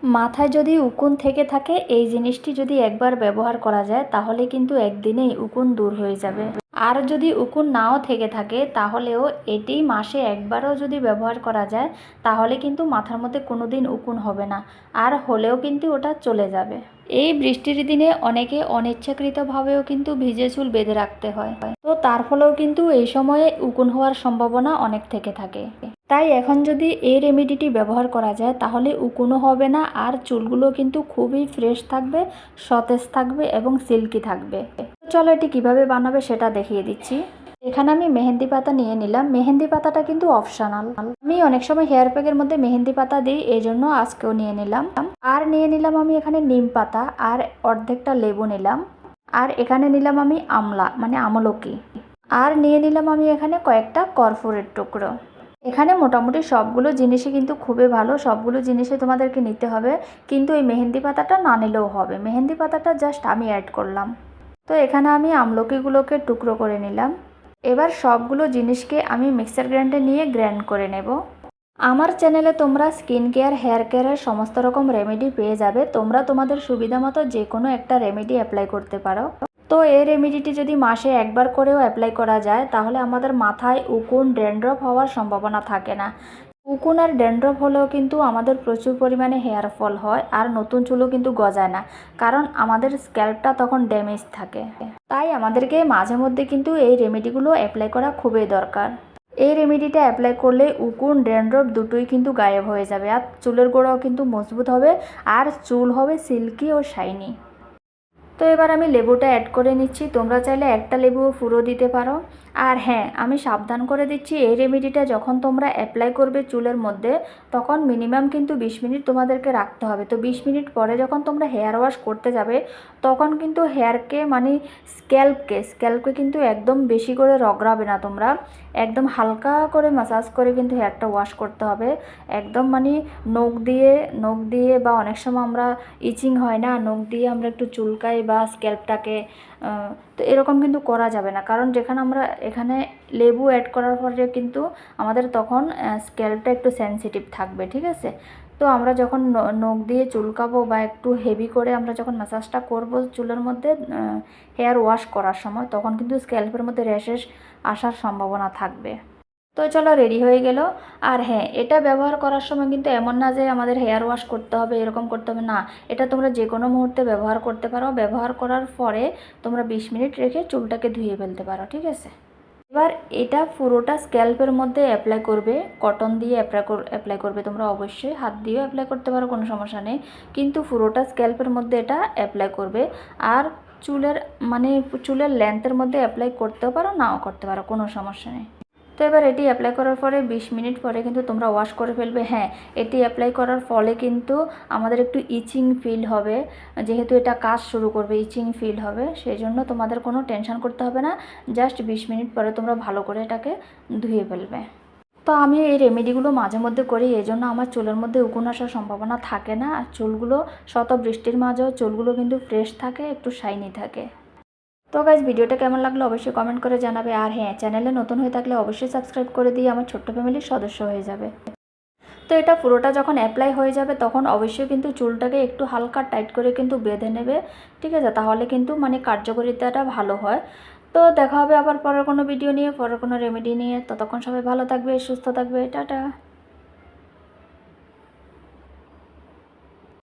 মাথায় যদি উকুন থেকে থাকে এই জিনিসটি যদি একবার ব্যবহার করা যায় তাহলে কিন্তু একদিনেই উকুন দূর হয়ে যাবে। আর যদি উকুন নাও থেকে থাকে তাহলেও এটি মাসে একবারও যদি ব্যবহার করা যায় তাহলে কিন্তু মাথার মধ্যে কোনোদিন উকুন হবে না, আর হলেও কিন্তু ওটা চলে যাবে। এই বৃষ্টির দিনে অনেকে অনিচ্ছাকৃতভাবেও কিন্তু ভিজে চুল বেঁধে রাখতে হয়, তো তার ফলেও কিন্তু এই সময়ে উকুন হওয়ার সম্ভাবনা অনেক থেকে থাকে। তাই এখন যদি এই রেমেডিটি ব্যবহার করা যায় তাহলে উকুনও হবে না, আর চুলগুলো কিন্তু খুবই ফ্রেশ থাকবে, সতেজ থাকবে এবং সিল্কি থাকবে। চলো এটি কিভাবে বানাবে সেটা দেখিয়ে দিচ্ছি। এখানে আমি মেহেন্দি পাতা নিয়ে নিলাম। মেহেন্দি পাতাটা কিন্তু অপশনাল, আমি অনেক সময় হেয়ার প্যাকের মধ্যে মেহেন্দি পাতা দিই, এই জন্য আজকেও নিয়ে নিলাম। আর নিয়ে নিলাম আমি এখানে নিম পাতা, আর অর্ধেকটা লেবু নিলাম। আর এখানে নিলাম আমি আমলা মানে আমলকি। আর নিয়ে নিলাম আমি এখানে কয়েকটা কর্পূরের টুকরো। এখানে মোটামুটি সবগুলো জিনিসই কিন্তু খুবই ভালো, সবগুলো জিনিসই তোমাদেরকে নিতে হবে, কিন্তু এই মেহেন্দি পাতাটা না নিলেও হবে। মেহেন্দি পাতাটা জাস্ট আমি অ্যাড করলাম। তো এখানে আমি আমলকিগুলোকে টুকরো করে নিলাম। এবার সবগুলো জিনিসকে আমি মিক্সার গ্রাইন্ডে নিয়ে গ্রাইন্ড করে নেব। আমার চ্যানেলে তোমরা স্কিন কেয়ার, হেয়ার কেয়ারের সমস্ত রকম রেমেডি পেয়ে যাবে। তোমরা তোমাদের সুবিধা মতো যে কোনো একটা রেমেডি অ্যাপ্লাই করতে পারো। তো এই রেমেডিটি যদি মাসে একবার করেও অ্যাপ্লাই করা যায় তাহলে আমাদের মাথায় উকুন, ড্যান্ড্রফ হওয়ার সম্ভাবনা থাকে না। উকুন আর ড্যান্ড্রফ হলেও কিন্তু আমাদের প্রচুর পরিমাণে হেয়ার ফল হয়, আর নতুন চুলও কিন্তু গজায় না, কারণ আমাদের স্ক্যাল্পটা তখন ড্যামেজ থাকে। তাই আমাদেরকে মাঝে মধ্যে কিন্তু এই রেমেডিগুলো অ্যাপ্লাই করা খুবই দরকার। এই রেমেডিটা অ্যাপ্লাই করলে উকুন, ড্যান্ড্রফ দুটোই কিন্তু গায়েব হয়ে যাবে, আর চুলের গোড়াও কিন্তু মজবুত হবে, আর চুল হবে সিল্কি ও শাইনি। তো এবার আমি লেবুটা অ্যাড করে নিচ্ছি। তোমরা চাইলে একটা লেবুও পুরো দিতে পারো। আর হ্যাঁ, আমি সাবধান করে দিচ্ছি, এই রেমেডিটা যখন তোমরা অ্যাপ্লাই করবে চুলের মধ্যে তখন মিনিমাম কিন্তু 20 মিনিট তোমাদেরকে রাখতে হবে। তো 20 মিনিট পরে যখন তোমরা হেয়ার ওয়াশ করতে যাবে তখন কিন্তু হেয়ারকে মানে স্ক্যাল্পকে কিন্তু একদম বেশি করে রগড়াবে না তোমরা, একদম হালকা করে ম্যাসাজ করে কিন্তু হেয়ারটা ওয়াশ করতে হবে। একদম মানে নখ দিয়ে বা অনেক সময় আমরা ইচিং হয় না, নখ দিয়ে আমরা একটু চুলকাই বা স্ক্যাল্পটাকে, তো এরকম কিন্তু করা যাবে না, কারণ যেখানে আমরা এখানে লেবু অ্যাড করার পরে কিন্তু আমাদের তখন স্ক্যাল্পটা একটু সেনসিটিভ থাকবে, ঠিক আছে। তো আমরা যখন নখ দিয়ে চুলকাবো বা একটু হেভি করে আমরা যখন ম্যাসাজটা করব চুলের মধ্যে হেয়ার ওয়াশ করার সময় তখন কিন্তু স্ক্যাল্পের মধ্যে র্যাশেস আসার সম্ভাবনা থাকবে। তো চলো রেডি হয়ে গেল। আর হ্যাঁ, এটা ব্যবহার করার সময় কিন্তু এমন না যে আমাদের হেয়ার ওয়াশ করতে হবে, এরকম করতে হবে না। এটা তোমরা যে কোনো মুহূর্তে ব্যবহার করতে পারো। ব্যবহার করার পরে তোমরা 20 মিনিট রেখে চুলটাকে ধুয়ে ফেলতে পারো, ঠিক আছে। এবার এটা পুরোটা স্ক্যাল্পের মধ্যে অ্যাপ্লাই করবে, কটন দিয়ে অ্যাপ্লাই করবে। তোমরা অবশ্যই হাত দিয়েও অ্যাপ্লাই করতে পারো, কোনো সমস্যা নেই, কিন্তু পুরোটা স্ক্যাল্পের মধ্যে এটা অ্যাপ্লাই করবে। আর চুলের লেন্থের মধ্যে অ্যাপ্লাই করতেও পারো, নাও করতে পারো, কোনো সমস্যা নেই। তো এবার এটি অ্যাপ্লাই করার পরে 20 মিনিট পরে কিন্তু তোমরা ওয়াশ করে ফেলবে। হ্যাঁ, এটি অ্যাপ্লাই করার ফলে কিন্তু আমাদের একটু ইচিং ফিল হবে, যেহেতু এটা কাজ শুরু করবে ইচিং ফিল হবে, সেই জন্য তোমাদের কোনো টেনশন করতে হবে না। জাস্ট 20 মিনিট পরে তোমরা ভালো করে এটাকে ধুয়ে ফেলবে। তো আমি এই রেমেডিগুলো মাঝে মধ্যে করি, এই জন্য আমার চুলের মধ্যে উকুন আসার সম্ভাবনা থাকে না, আর চুলগুলো শত বৃষ্টির মাঝেও চুলগুলো কিন্তু ফ্রেশ থাকে, একটু শাইনি থাকে। তো গাইজ, ভিডিওটা কেমন লাগলো অবশ্যই কমেন্ট করে জানাবে। আর হ্যাঁ, চ্যানেলে নতুন হয়ে থাকলে অবশ্যই সাবস্ক্রাইব করে দিয়ে আমার ছোট্ট ফ্যামিলির সদস্য হয়ে যাবে। তো এটা পুরোটা যখন অ্যাপ্লাই হয়ে যাবে তখন অবশ্যই কিন্তু চুলটাকে একটু হালকা টাইট করে কিন্তু বেঁধে নেবে, ঠিক আছে, তাহলে কিন্তু মানে কার্যকারিতাটা ভালো হয়। তো দেখা হবে আবার পরের কোনো ভিডিও নিয়ে, পরের কোনো রেমেডি নিয়ে। ততক্ষণ সবাই ভালো থাকবে, সুস্থ থাকবে, টাটা।